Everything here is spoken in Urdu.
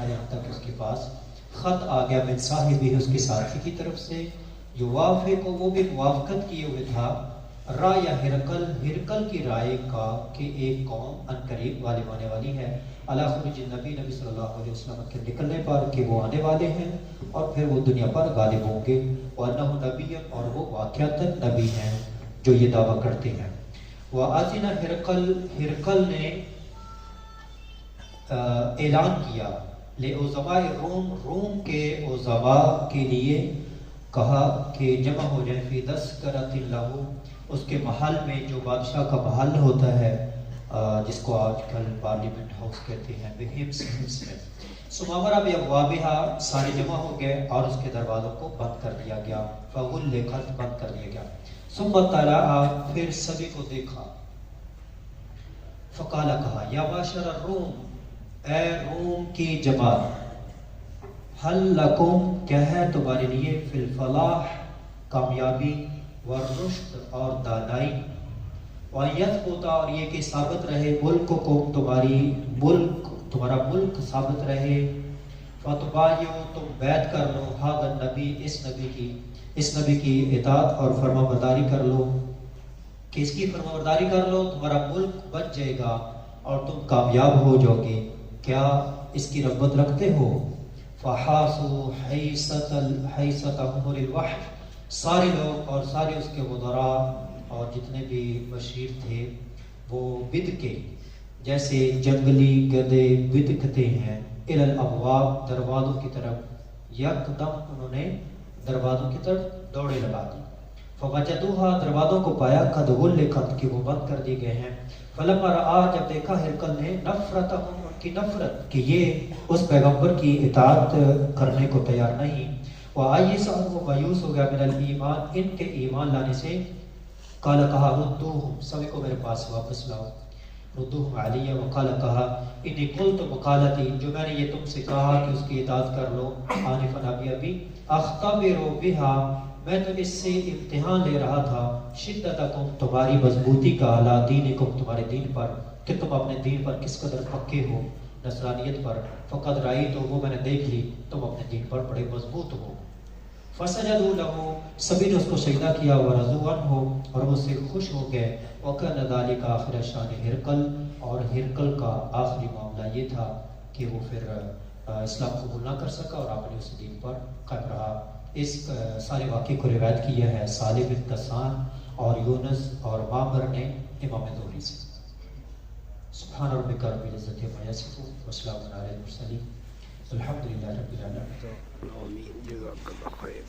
یہاں تک اس کے پاس خط آ گیا من صاحب اس کے ساتھی کی طرف سے جو وافق کو وہ بھی موافقت کیے ہوئے تھا رائے ہرکل کی رائے کا کہ ایک قوم ان قریب غالب آنے والی ہے علی خروج نبی صلی اللہ علیہ وسلم کے نکلنے پر کہ وہ آنے والے ہیں اور پھر وہ دنیا پر غالب ہوں گے وانہ نبی اور وہ واقعتاً نبی ہیں جو یہ دعویٰ کرتے ہیں وآذن ہرکل نے اعلان کیا لعظماء روم کے عظماء کے لیے کہا کہ جمع ہو جائیں فی تذکرۃ اللہ اس کے محل میں جو بادشاہ کا محل ہوتا ہے جس کو آج کل پارلیمنٹ ہاؤس کہتے ہیں بہمس میں سمامرہ بابوابہا سارے جمع ہو گئے اور اس کے دروازوں کو بند کر دیا گیا فغلقت بند کر دیا گیا ثم طلع پھر سبھی کو دیکھا فقال کہا یا معشر الروم اے روم کی جماعت حل لکم کیا ہے تمہارے لیے فی الفلاح کامیابی والرشد اور دانائی وَيَثْبُتَ اور یہ کہ ثابت رہے ملککم تمہارا ملک ثابت رہے فَتُبَایِعُوا تم بیعت کر لو هَذَا النبی اس نبی کی اطاعت اور فرما برداری کر لو کہ اس کی فرما برداری کر لو تمہارا ملک بچ جائے گا اور تم کامیاب ہو جاؤ گے کیا اس کی رغبت رکھتے ہو فَحَاسُوا حَیْسَةَ عُمُرِ الْوَحْشِ سارے لوگ اور سارے اس کے مدراء اور جتنے بھی بشیر تھے وہ بد کے جیسے جنگلی گدے بدکتے ہیں الی الابواب دروازوں کی طرف یکدم انہوں نے دروازوں کی طرف دوڑے لگا دی فوجدوها دروازوں کو پایا قد غلقت کہ وہ بند کر دیے گئے ہیں فلما رآ جب دیکھا ہرکل نے نفرتهم ان کی نفرت کہ یہ اس پیغمبر کی اطاعت کرنے کو تیار نہیں وآئیس اور وہ مایوس ہو گیا من الایمان ان کے ایمان لانے سے قال کہا ردوہم سبھی کو میرے پاس واپس لاؤ ردوہم علیہ وقال کہا انی قلت مقالتی جو میں نے یہ تم سے کہا کہ اس کی اطاعت کر لو آنفا ابھی اختبروا بہا میں تو اس سے امتحان لے رہا تھا شدتکم تمہاری مضبوطی کا علی دینکم تمہارے دین پر کہ تم اپنے دین پر کس قدر پکے ہو نصرانیت پر فقد رائی تو وہ میں نے دیکھ لی تم اپنے دین پر بڑے مضبوط ہو فسجدوا له سبھی نے اس کو سجدہ کیا ورضوا عنہ اور وہ سے خوش ہو گئے وکان ذلک آخر شان ہرکل اور ہرکل کا آخری معاملہ یہ تھا کہ وہ پھر اسلام قبول نہ کر سکا اور آپ نے اس دین پر قائم رہا اس سارے واقعے کو روایت کیا ہے صالح بن کسان اور یونس اور معمر نے امام زہری سے سبحان ربک رب العزت عما یصفون وسلام علی المرسلین الحمدللہ رب العالمین.